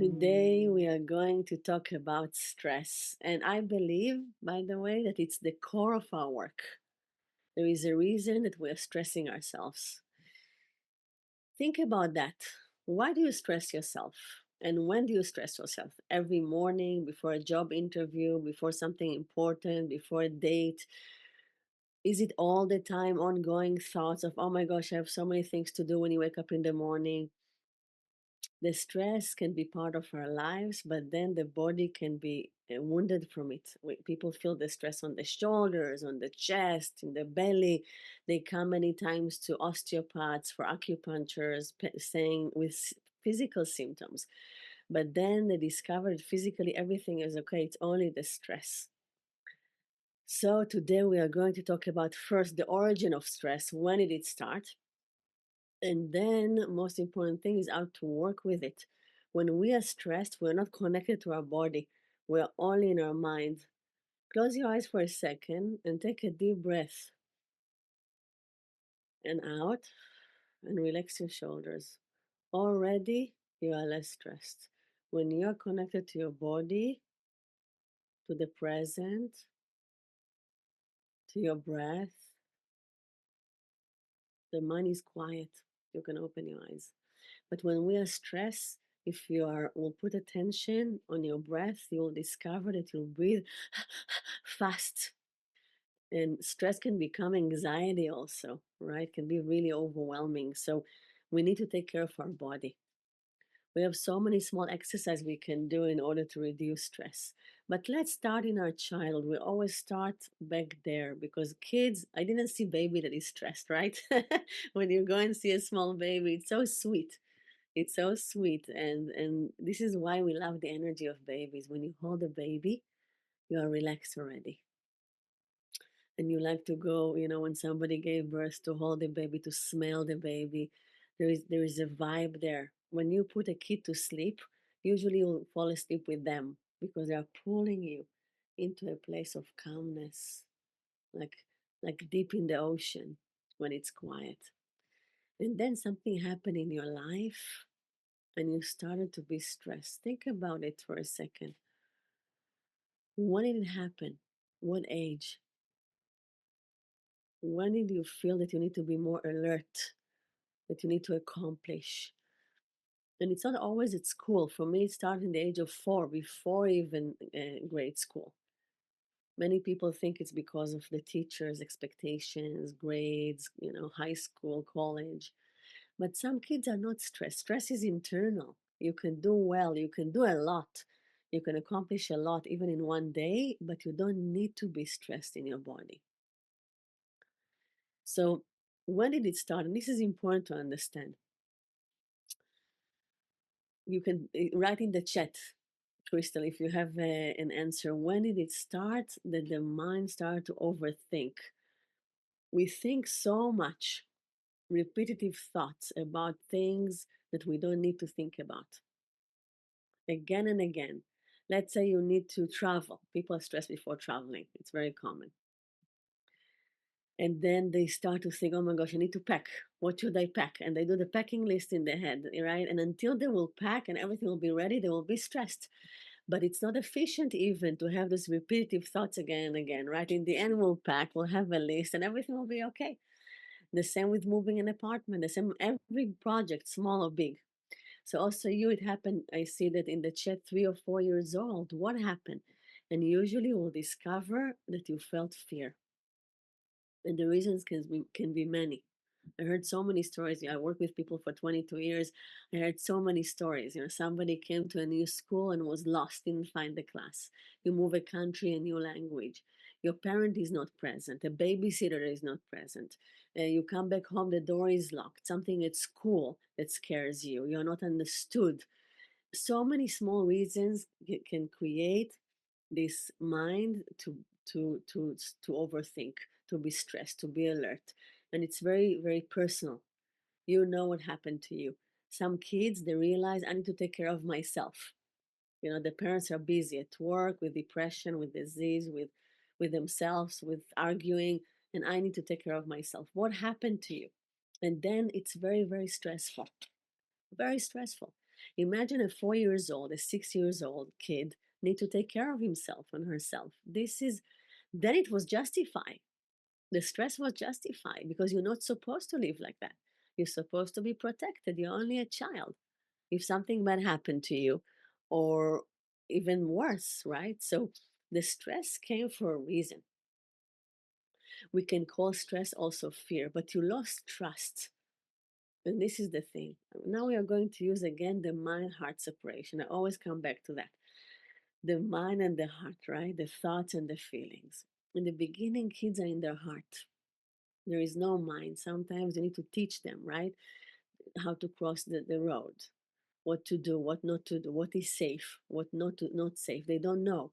Today, we are going to talk about stress. And I believe, by the way, that it's the core of our work. There is a reason that we are stressing ourselves. Think about that. Why do you stress yourself? And when do you stress yourself? Every morning, before a job interview, before something important, before a date? Is it all the time ongoing thoughts of, oh my gosh, I have so many things to do when you wake up in the morning? The stress can be part of our lives, but then the body can be wounded from it. People feel the stress on the shoulders, on the chest, in the belly. They come many times to osteopaths for acupunctures, saying with physical symptoms. But then they discovered physically everything is okay. It's only the stress. So today we are going to talk about first the origin of stress. When did it start? And then, most important thing is how to work with it. When we are stressed, we're not connected to our body. We're only in our mind. Close your eyes for a second and take a deep breath and out and relax your shoulders. Already, you are less stressed. When you're connected to your body, to the present, to your breath, the mind is quiet. You can open your eyes. But when we are stressed, if you are will put attention on your breath, you will discover that you'll breathe fast. And stress can become anxiety also, right? Can be really overwhelming. So we need to take care of our body. We have so many small exercises we can do in order to reduce stress. But let's start in our childhood. We always start back there because kids, I didn't see baby that is stressed, right? When you go and see a small baby, it's so sweet. It's so sweet, and this is why we love the energy of babies. When you hold a baby, you are relaxed already, and you like to go. When somebody gave birth, to hold the baby, to smell the baby. There is a vibe there. When you put a kid to sleep, usually you'll fall asleep with them because they are pulling you into a place of calmness, like deep in the ocean when it's quiet. And then something happened in your life and you started to be stressed. Think about it for a second. When did it happen? What age? When did you feel that you need to be more alert, that you need to accomplish? And it's not always at school. For me, it started in the age of 4, before even grade school. Many people think it's because of the teachers' expectations, grades, high school, college. But some kids are not stressed. Stress is internal. You can do well, you can do a lot. You can accomplish a lot even in one day, but you don't need to be stressed in your body. So, when did it start? And this is important to understand. You can write in the chat, Crystal, if you have an answer. When did it start that the mind started to overthink? We think so much, repetitive thoughts about things that we don't need to think about again and again. Let's say you need to travel. People are stressed before traveling. It's very common. And then they start to think, oh my gosh, I need to pack. What should I pack? And they do the packing list in their head, right? And until they will pack and everything will be ready, they will be stressed. But it's not efficient even to have those repetitive thoughts again and again, right? In the end, we'll pack, we'll have a list, and everything will be okay. The same with moving an apartment, the same every project, small or big. So also you, it happened, I see that in the chat, 3 or 4 years old. What happened? And usually you'll discover that you felt fear. And the reasons can be many. I heard so many stories. I worked with people for 22 years. I heard so many stories. Somebody came to a new school and was lost, didn't find the class. You move a country, a new language. Your parent is not present. A babysitter is not present. You come back home, the door is locked. Something at school that scares you. You're not understood. So many small reasons can create this mind to overthink, to be stressed, to be alert. And it's very, very personal. You know what happened to you. Some kids, they realize, I need to take care of myself. The parents are busy at work with depression, with disease, with themselves, with arguing, and I need to take care of myself. What happened to you? And then it's very, very stressful. Very stressful. Imagine a 4 years old, a 6 years old kid need to take care of himself and herself. This is then it was justified. The stress was justified because you're not supposed to live like that. You're supposed to be protected. You're only a child. If something bad happened to you, or even worse, right? So the stress came for a reason. We can call stress also fear, but you lost trust. And this is the thing. Now we are going to use again the mind heart separation. I always come back to that. The mind and the heart, right? The thoughts and the feelings. In the beginning, kids are in their heart. There is no mind. Sometimes you need to teach them, right? How to cross the road, what to do, what not to do, what is safe, what not safe. They don't know.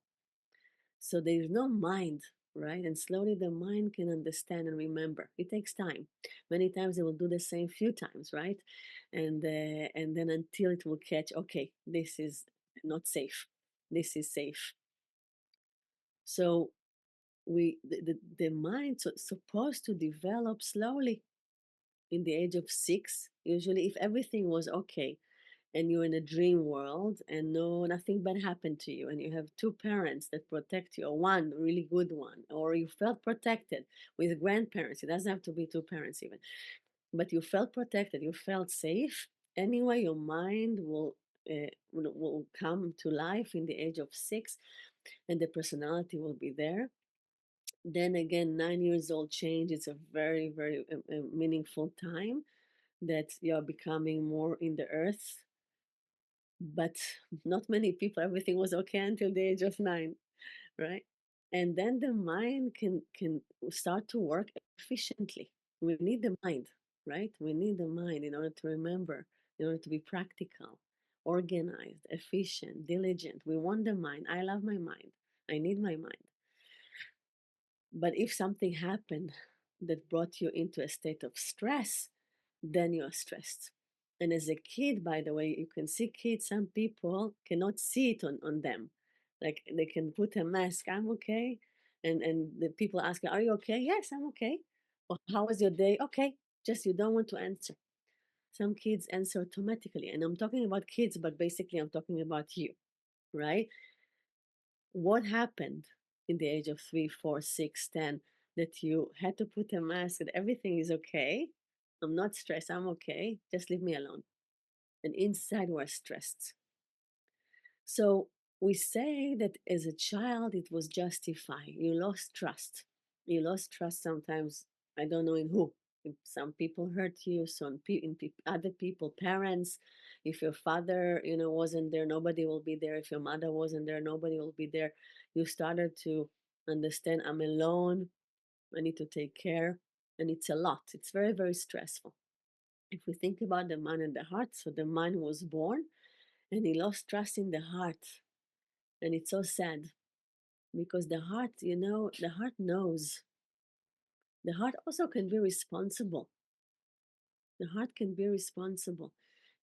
So there is no mind, right? And slowly the mind can understand and remember. It takes time. Many times they will do the same few times, right? And then until it will catch, okay, this is not safe. This is safe. So the mind supposed to develop slowly in the age of 6. Usually, if everything was okay and you're in a dream world and nothing bad happened to you, and you have two parents that protect you, or one really good one, or you felt protected with grandparents. It doesn't have to be two parents even, but you felt protected, you felt safe. Anyway, your mind will come to life in the age of 6, and the personality will be there. Then again, 9 years old change. It's a very, very meaningful time that you're becoming more in the earth. But not many people, everything was okay until the age of 9, right? And then the mind can start to work efficiently. We need the mind, right? We need the mind in order to remember, in order to be practical, organized, efficient, diligent. We want the mind. I love my mind. I need my mind. But if something happened that brought you into a state of stress, then you are stressed. And as a kid, by the way, you can see kids, some people cannot see it on them. Like they can put a mask, I'm okay. And the people ask, are you okay? Yes, I'm okay. Or how was your day? Okay. Just you don't want to answer. Some kids answer automatically. And I'm talking about kids, but basically I'm talking about you, right? What happened in the age of 3, 4, 6, 10 that you had to put a mask that everything is okay? I'm not stressed. I'm okay. Just leave me alone. And inside we're stressed. So we say that as a child, it was justified. You lost trust. You lost trust sometimes, I don't know in who. If some people hurt you, other people, parents. If your father, wasn't there, nobody will be there. If your mother wasn't there, nobody will be there. You started to understand, I'm alone. I need to take care. And it's a lot. It's very, very stressful. If we think about the mind and the heart, so the mind was born and he lost trust in the heart. And it's so sad because the heart, the heart knows. The heart also can be responsible. The heart can be responsible.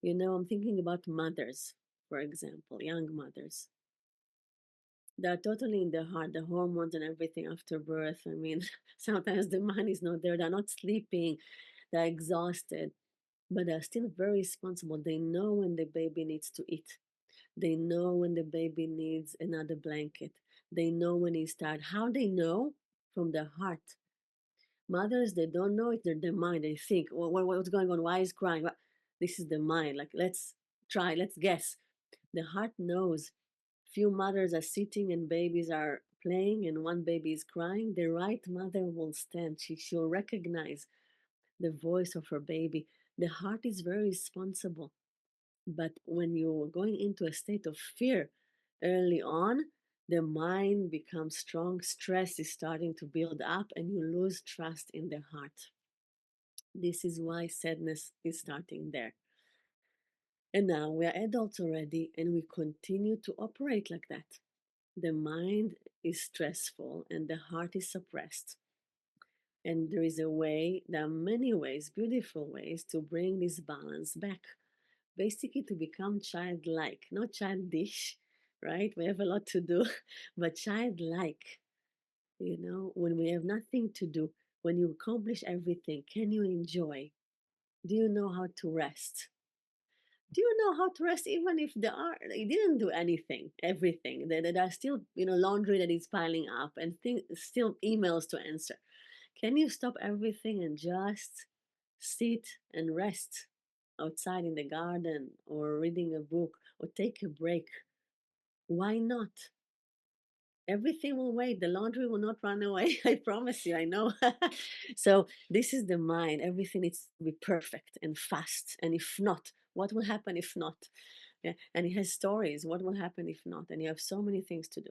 I'm thinking about mothers, for example, young mothers. They're totally in their heart, the hormones and everything after birth. I mean, sometimes the mind is not there. They're not sleeping. They're exhausted, but they're still very responsible. They know when the baby needs to eat. They know when the baby needs another blanket. They know when he's tired. How they know? From their heart. Mothers, they don't know it, they're their mind. They think, what's going on? Why is crying? This is the mind. Like, let's try, let's guess. The heart knows. Few mothers are sitting and babies are playing and one baby is crying. The right mother will stand. She'll recognize the voice of her baby. The heart is very responsible. But when you're going into a state of fear early on, the mind becomes strong, stress is starting to build up, and you lose trust in the heart. This is why sadness is starting there. And now we are adults already, and we continue to operate like that. The mind is stressful and the heart is suppressed. And there are many ways, beautiful ways, to bring this balance back. Basically, to become childlike, not childish, right? We have a lot to do, but childlike, when we have nothing to do, when you accomplish everything, can you enjoy? Do you know how to rest? Do you know how to rest even if they didn't do anything, everything? There are still, laundry that is piling up and still emails to answer. Can you stop everything and just sit and rest outside in the garden or reading a book or take a break? Why not? Everything will wait. The laundry will not run away. I promise you, I know. So, this is the mind. Everything needs to be perfect and fast. And if not, what will happen if not? Yeah. And it has stories. What will happen if not? And you have so many things to do.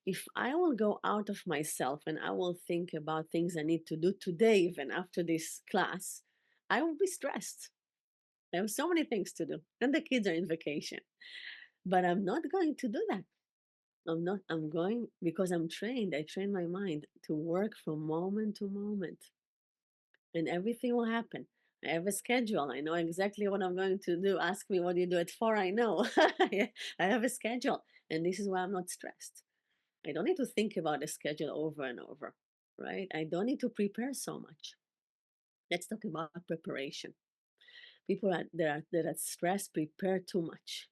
If I will go out of myself and I will think about things I need to do today, even after this class, I will be stressed. I have so many things to do. And the kids are in vacation. But I'm not going to do that. I'm not, I'm going because I'm trained. I train my mind to work from moment to moment and everything will happen. I have a schedule. I know exactly what I'm going to do. Ask me what you do at 4. I know. Yeah, I have a schedule. And this is why I'm not stressed. I don't need to think about the schedule over and over, right? I don't need to prepare so much. Let's talk about preparation. People that are stressed prepare too much.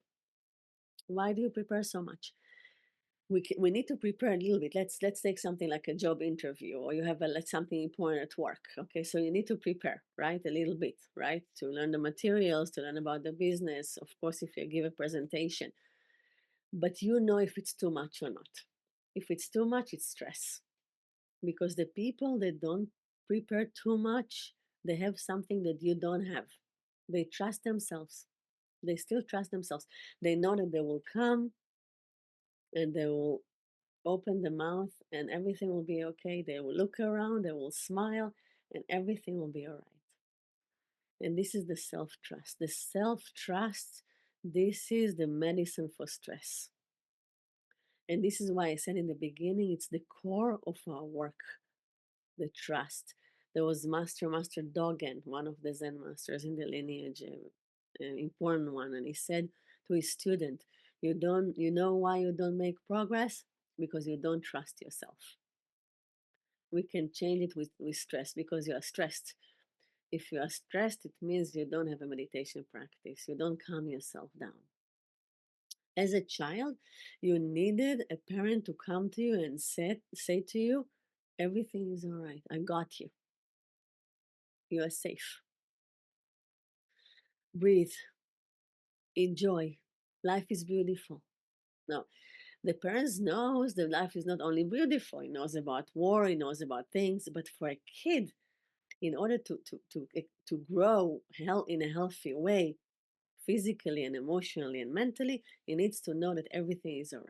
Why do you prepare so much? We need to prepare a little bit. Let's take something like a job interview, or you have something important at work. Okay, so you need to prepare, right, a little bit, right, to learn the materials, to learn about the business. Of course, if you give a presentation, but you know if it's too much or not. If it's too much, it's stress, because the people that don't prepare too much, they have something that you don't have. They trust themselves. They still trust themselves. They know that they will come and they will open the mouth and everything will be okay. They will look around, they will smile, and everything will be all right. And this is the self trust. The self trust, this is the medicine for stress. And this is why I said in the beginning, it's the core of our work, the trust. There was Master Dogen, one of the Zen masters in the lineage, an important one, and he said to his student, you know why you don't make progress? Because you don't trust yourself. We can change it with stress, because you are stressed. If you are stressed, it means you don't have a meditation practice. You don't calm yourself down. As a child, you needed a parent to come to you and say to you, everything is all right. I got you. You are safe. Breathe. Enjoy. Life is beautiful. Now, the parents knows that life is not only beautiful. He knows about war. He knows about things. But for a kid, in order to grow in a healthy way, physically and emotionally and mentally, he needs to know that everything is all right.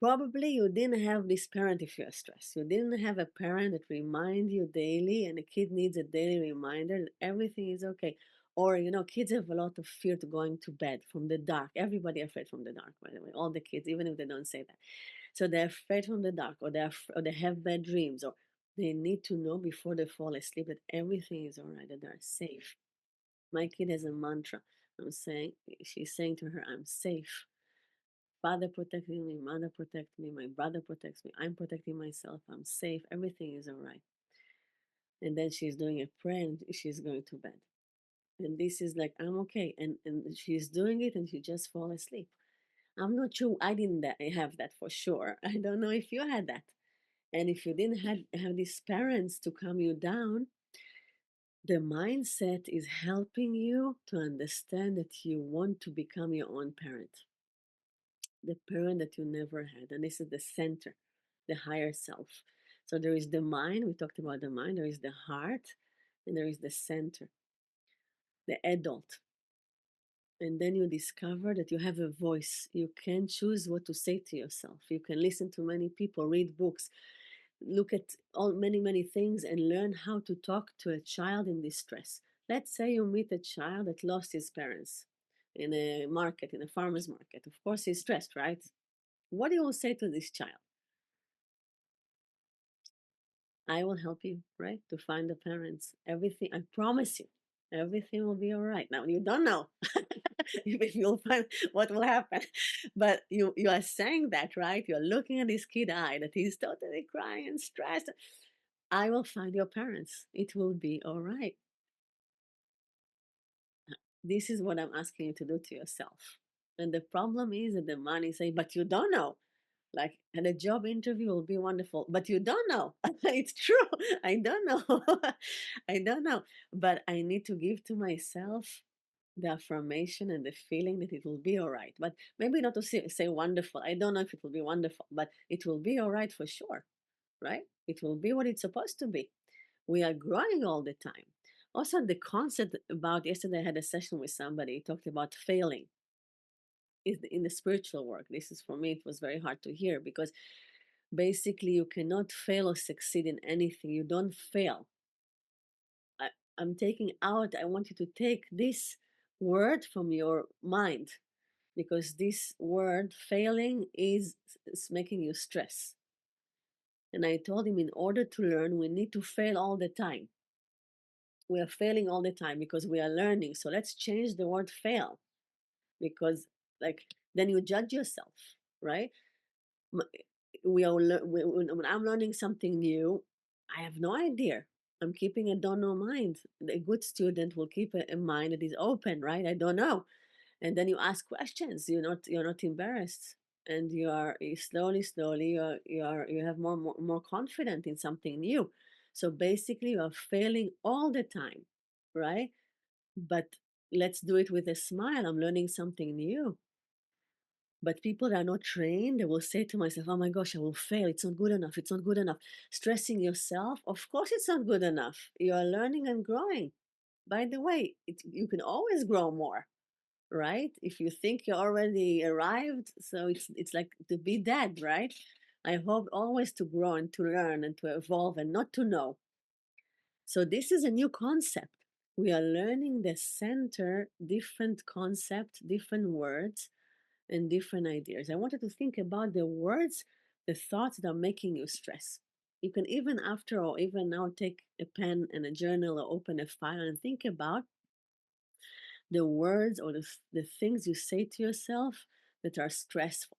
Probably you didn't have this parent if you're stressed. You didn't have a parent that remind you daily, and a kid needs a daily reminder that everything is okay. Or, kids have a lot of fear to going to bed from the dark. Everybody afraid from the dark, by the way. All the kids, even if they don't say that. So they're afraid from the dark, or or they have bad dreams, or they need to know before they fall asleep that everything is all right, that they're safe. My kid has a mantra. She's saying to her, I'm safe. Father protecting me, mother protects me, my brother protects me, I'm protecting myself, I'm safe, everything is all right. And then she's doing a prayer and she's going to bed. And this is like, I'm okay. And she's doing it and she just fall asleep. I'm not sure. I didn't have that for sure. I don't know if you had that. And if you didn't have these parents to calm you down, the mindset is helping you to understand that you want to become your own parent, the parent that you never had. And this is the center, the higher self. So there is the mind, we talked about the mind, there is the heart, and there is the center, the adult. And then you discover that you have a voice. You can choose what to say to yourself. You can listen to many people, read books, look at many things, and learn how to talk to a child in distress. Let's say you meet a child that lost his parents in a market, in a farmer's market. Of course, he's stressed, right? What do you say to this child? I will help you, right? To find the parents. Everything, I promise you, everything will be all right. Now, you don't know if you'll find what will happen, but you are saying that, right? You're looking at this kid eye that he's totally crying and stressed. I will find your parents. It will be all right. This is what I'm asking you to do to yourself. And the problem is that the money say, but you don't know. Like, and a job interview will be wonderful, but you don't know. It's true. I don't know. I don't know. But I need to give to myself the affirmation and the feeling that it will be all right. But maybe not to say wonderful. I don't know if it will be wonderful, but it will be all right for sure, right? It will be what it's supposed to be. We are growing all the time. Also, the concept about yesterday, I had a session with somebody, he talked about failing is in the spiritual work. This is for me, it was very hard to hear because basically you cannot fail or succeed in anything. You don't fail. I, I'm taking out, I want you to take this word from your mind because this word failing is making you stress. And I told him in order to learn, we need to fail all the time. We are failing all the time because we are learning. So let's change the word fail because, like, then you judge yourself, right? M- We are when I'm learning something new, I have no idea. I'm keeping a don't know mind. A good student will keep a mind that is open, right? I don't know, and then you ask questions. You're not embarrassed, and you slowly you have more confident in something new. So basically, you are failing all the time, right? But let's do it with a smile. I'm learning something new. But people that are not trained, they will say to myself, oh my gosh, I will fail. It's not good enough. It's not good enough. Stressing yourself, of course, it's not good enough. You are learning and growing. By the way, you can always grow more, right? If you think you already arrived, so it's like to be dead, right? I hope always to grow and to learn and to evolve and not to know. So this is a new concept. We are learning the center, different concept, different words, and different ideas. I wanted to think about the words, the thoughts that are making you stress. You can even after or even now take a pen and a journal or open a file and think about the words or the things you say to yourself that are stressful.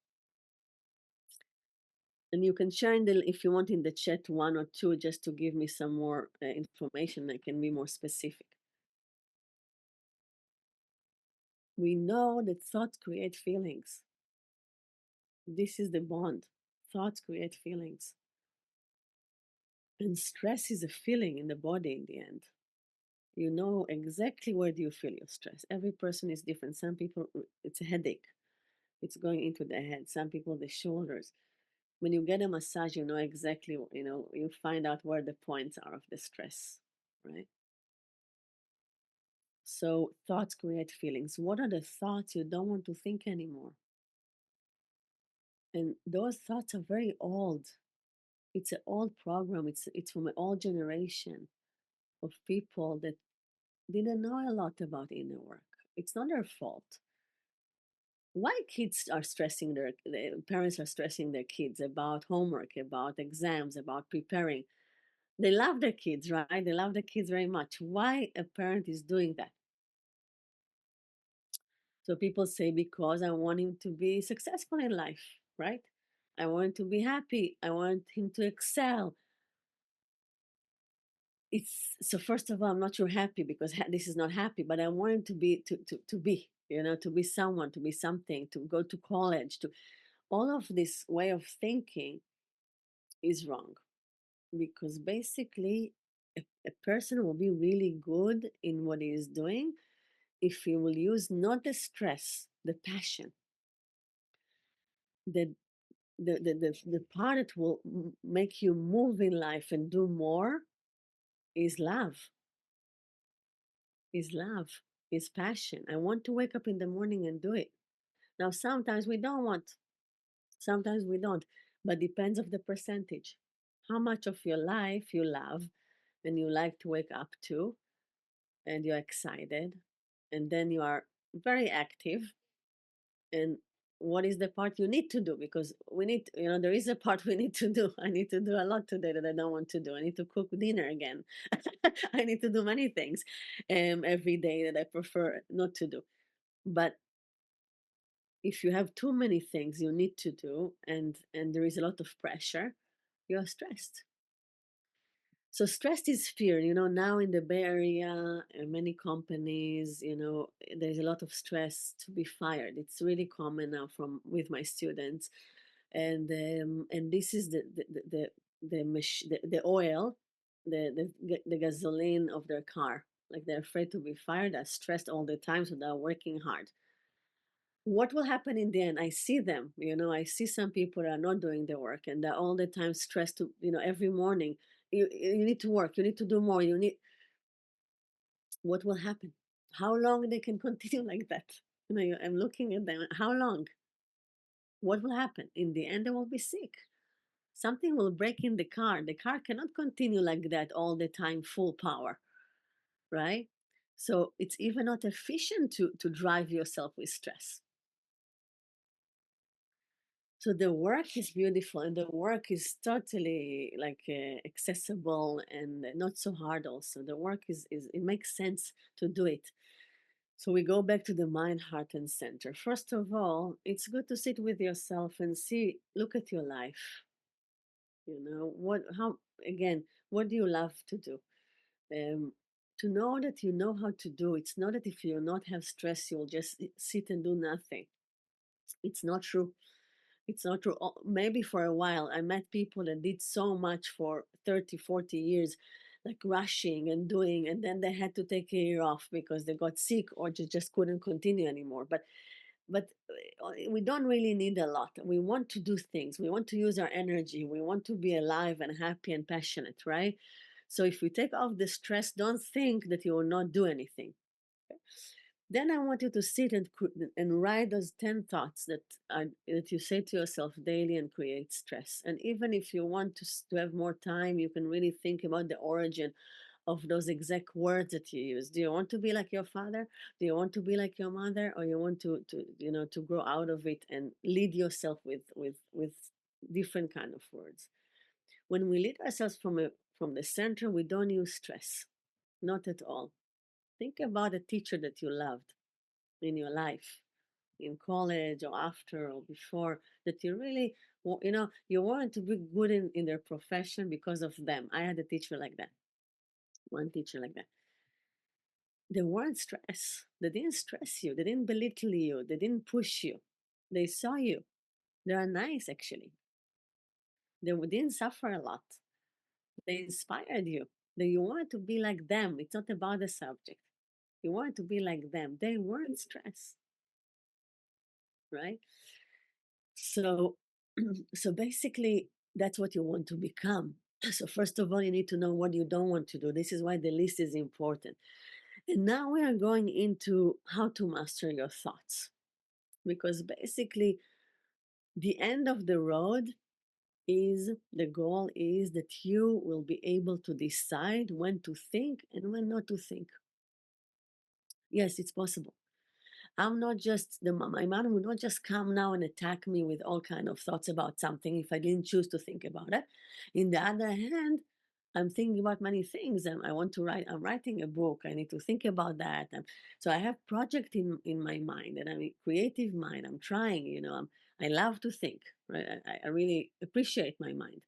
And you can share if you want in the chat one or two just to give me some more information. I can be more specific. We know that thoughts create feelings. This is the bond. Thoughts create feelings. And stress is a feeling in the body in the end. You know exactly where do you feel your stress. Every person is different. Some people, it's a headache. It's going into the head. Some people, the shoulders. When you get a massage, you know exactly, you find out where the points are of the stress, right? So thoughts create feelings. What are the thoughts you don't want to think anymore? And those thoughts are very old. It's an old program. It's from an old generation of people that didn't know a lot about inner work. It's not their fault. Why kids are stressing the parents are stressing their kids about homework, about exams, about preparing? They love their kids, right? They love their kids very much. Why a parent is doing that? So people say because I want him to be successful in life, right? I want him to be happy. I want him to excel. It's so first of all, I'm not sure happy because this is not happy, but I want him to be to be, to be someone, to be something, to go to college, to all of this way of thinking is wrong because basically a person will be really good in what he is doing if he will use not the stress, the passion, the the part that will make you move in life and do more is love, is love, is passion. I want to wake up in the morning and do it. Now sometimes we don't want, sometimes we don't, but depends of the percentage. How much of your life you love and you like to wake up to and you're excited and then you are very active, and what is the part you need to do because we need, there is a part we need to do. I need to do a lot today that I don't want to do. I need to cook dinner again. I need to do many things every day that I prefer not to do. But if you have too many things you need to do and there is a lot of pressure, you're stressed. So stress is fear. Now in the Bay Area, many companies, there's a lot of stress to be fired. It's really common now from with my students, and this is the oil, the gasoline of their car. Like they're afraid to be fired, they're stressed all the time, so they're working hard. What will happen in the end? I see them, I see some people that are not doing their work and they're all the time stressed to, every morning. You need to work, you need to do more, you need. What will happen? How long they can continue like that? I'm looking at them. How long? What will happen? In the end, they will be sick. Something will break in the car. The car cannot continue like that all the time, full power, right? So it's even not efficient to drive yourself with stress. So the work is beautiful and the work is totally like accessible and not so hard also. The work is it makes sense to do it. So we go back to the mind, heart, and center. First of all, it's good to sit with yourself and see, look at your life. Again, what do you love to do? Um, to know that you know how to do, it's not that if you not have stress, you'll just sit and do nothing. It's not true. It's not true. Maybe for a while, I met people that did so much for 30, 40 years, like rushing and doing, and then they had to take a year off because they got sick or just couldn't continue anymore. But we don't really need a lot. We want to do things. We want to use our energy. We want to be alive and happy and passionate, right? So if we take off the stress, don't think that you will not do anything. Then I want you to sit and write those 10 thoughts that you say to yourself daily and create stress. And even if you want to have more time, you can really think about the origin of those exact words that you use. Do you want to be like your father? Do you want to be like your mother? Or you want to grow out of it and lead yourself with different kind of words? When we lead ourselves from the center, we don't use stress. Not at all. Think about a teacher that you loved in your life, in college or after or before, that you really you wanted to be good in their profession because of them. I had a teacher like that, one teacher like that. They weren't stressed. They didn't stress you. They didn't belittle you. They didn't push you. They saw you. They are nice, actually. They didn't suffer a lot. They inspired you. That you wanted to be like them. It's not about the subject. You wanted to be like them. They weren't stressed, right? So, so basically, that's what you want to become. So first of all, you need to know what you don't want to do. This is why the list is important. And now we are going into how to master your thoughts. Because basically, the end of the road is the goal is that you will be able to decide when to think and when not to think. Yes, it's possible. I'm not just my mom would not just come now and attack me with all kind of thoughts about something if I didn't choose to think about it. In the other hand, I'm thinking about many things. And I want to write. I'm writing a book. I need to think about that. So I have project in my mind, and I'm a creative mind. I'm trying. I love to think. Right. I really appreciate my mind.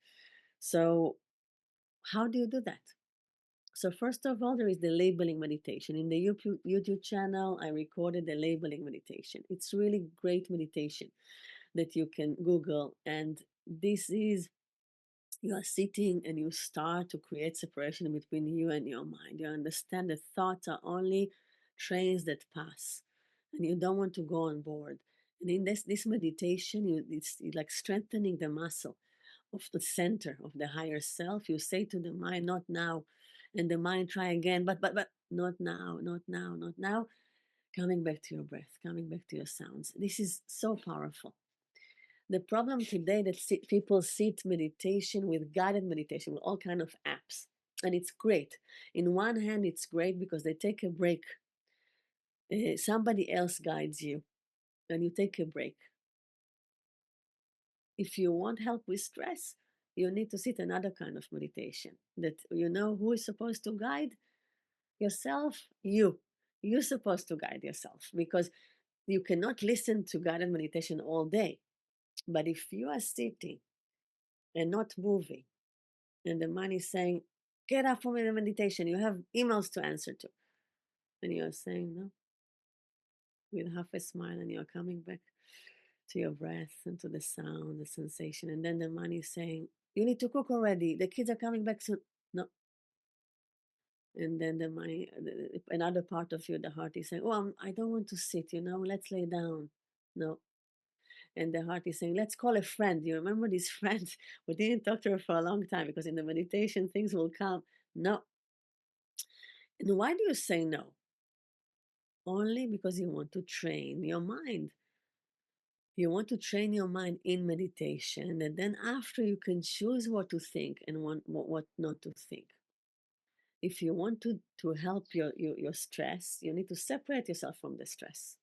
So how do you do that? So first of all, there is the labeling meditation. In the YouTube channel, I recorded the labeling meditation. It's really great meditation that you can Google. And this is, you are sitting and you start to create separation between you and your mind. You understand that thoughts are only trains that pass and you don't want to go on board. And in this meditation, it's like strengthening the muscle of the center of the higher self. You say to the mind, not now. And the mind try again, but not now, not now, not now. Coming back to your breath, coming back to your sounds. This is so powerful. The problem today that people sit meditation with guided meditation with all kind of apps, and it's great. In one hand, it's great because they take a break. Somebody else guides you, and you take a break. If you want help with stress, you need to sit another kind of meditation that you know who is supposed to guide yourself. You're supposed to guide yourself because you cannot listen to guided meditation all day. But if you are sitting and not moving, and the mind is saying, Get up from the meditation. You have emails to answer to. And you're saying no with half a smile, and you're coming back to your breath and to the sound, the sensation. And then the mind is saying, you need to cook already. The kids are coming back soon. No. And then another part of you, the heart is saying, oh, I don't want to sit, let's lay down. No. And the heart is saying, let's call a friend. You remember this friend? We didn't talk to her for a long time because in the meditation things will come. No. And why do you say no? Only because you want to train your mind. You want to train your mind in meditation, and then after you can choose what to think and what not to think. If you want to help your stress, you need to separate yourself from the stress.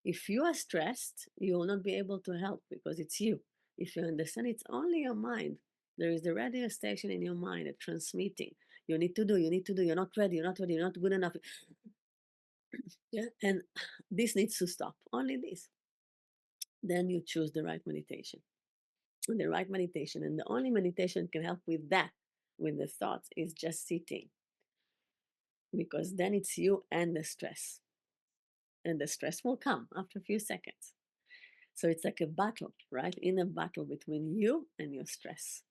If you are stressed, you will not be able to help because it's you. If you understand it's only your mind, there is the radio station in your mind that transmitting. You need to do, you're not ready, you're not good enough. Yeah. And this needs to stop. Only this. Then you choose the right meditation. And the right meditation. And the only meditation can help with that, with the thoughts, is just sitting. Because then it's you and the stress. And the stress will come after a few seconds. So it's like a battle, right? In a battle between you and your stress.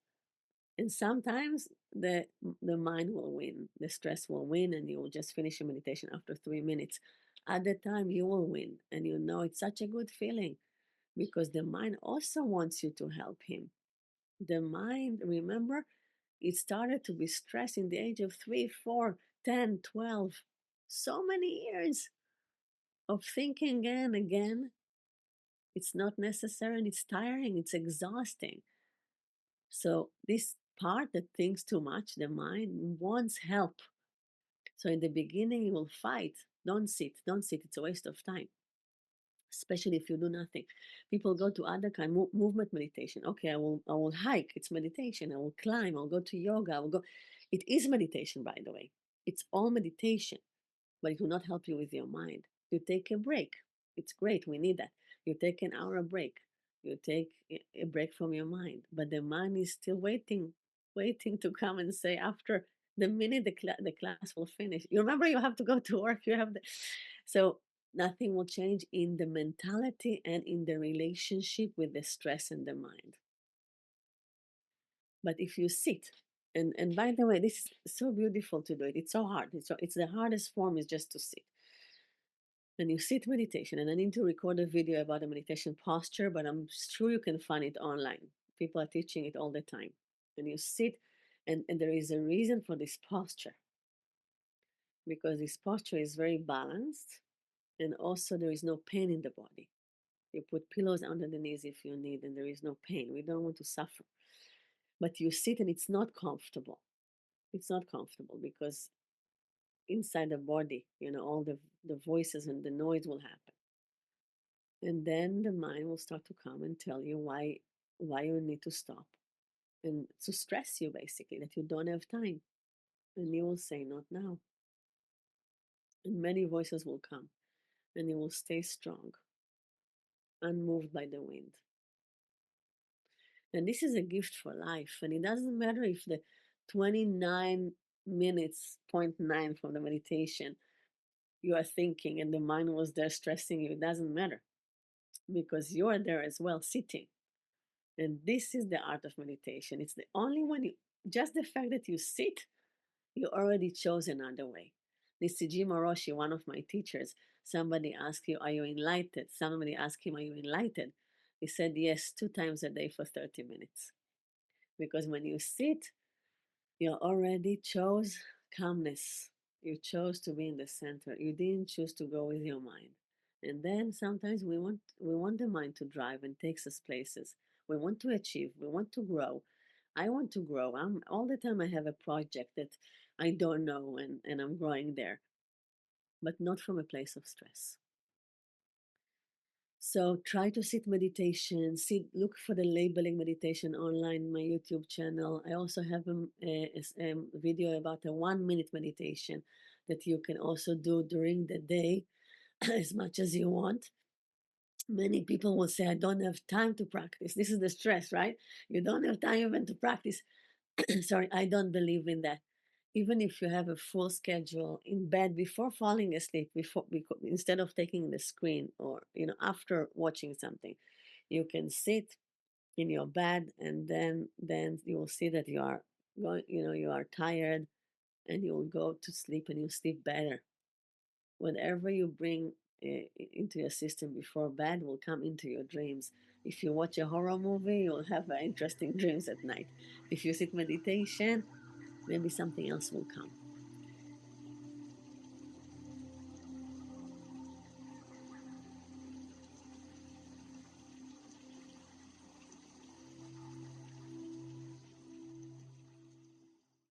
And sometimes the mind will win, the stress will win, and you will just finish your meditation after 3 minutes. At the time, you will win, and it's such a good feeling because the mind also wants you to help him. The mind, remember, it started to be stressed in the age of 3, 4, 10, 12, so many years of thinking again and again. It's not necessary and it's tiring, it's exhausting. So, this part that thinks too much, the mind wants help. So, in the beginning, you will fight. Don't sit, don't sit. It's a waste of time, especially if you do nothing. People go to other kind movement meditation. Okay, I will hike. It's meditation. I will climb. I'll go to yoga. I will go. It is meditation, by the way. It's all meditation, but it will not help you with your mind. You take a break. It's great. We need that. You take an hour break. You take a break from your mind, but the mind is still waiting, waiting to come and say after the minute the class will finish. You remember you have to go to work. You have the so nothing will change in the mentality and in the relationship with the stress and the mind. But if you sit, and by the way, this is so beautiful to do it. It's so hard. It's the hardest form is just to sit. And you sit meditation, and I need to record a video about the meditation posture, but I'm sure you can find it online. People are teaching it all the time. And you sit, and there is a reason for this posture because this posture is very balanced, and also there is no pain in the body. You put pillows under the knees if you need, and there is no pain. We don't want to suffer. But you sit, and it's not comfortable. It's not comfortable because inside the body, all the voices and the noise will happen. And then the mind will start to come and tell you why you need to stop and to stress you basically that you don't have time. And you will say, not now. And many voices will come and you will stay strong, unmoved by the wind. And this is a gift for life. And it doesn't matter if the 29 minutes, point 9 from the meditation, you are thinking and the mind was there stressing you. It doesn't matter because you are there as well, sitting. And this is the art of meditation. It's the only one just the fact that you sit, you already chose another way. Nisiji Moroshi, one of my teachers, somebody asked you, are you enlightened? Somebody asked him, are you enlightened? He said, yes, 2 times a day for 30 minutes. Because when you sit, you already chose calmness. You chose to be in the center. You didn't choose to go with your mind. And then sometimes we want the mind to drive and takes us places. We want to achieve. We want to grow. I want to grow. I'm all the time I have a project that I don't know and I'm growing there, but not from a place of stress. So try to sit meditation. Look for the labeling meditation online, my YouTube channel. I also have a video about a 1 minute meditation that you can also do during the day as much as you want. Many people will say, I don't have time to practice. This is the stress, right? You don't have time even to practice. Sorry, I don't believe in that. Even if you have a full schedule in bed before falling asleep, instead of taking the screen, or after watching something, you can sit in your bed, and then you will see that you are tired, and you will go to sleep, and you sleep better. Whatever you bring into your system before bed will come into your dreams. If you watch a horror movie, you'll have interesting dreams at night. If you sit meditation, maybe something else will come.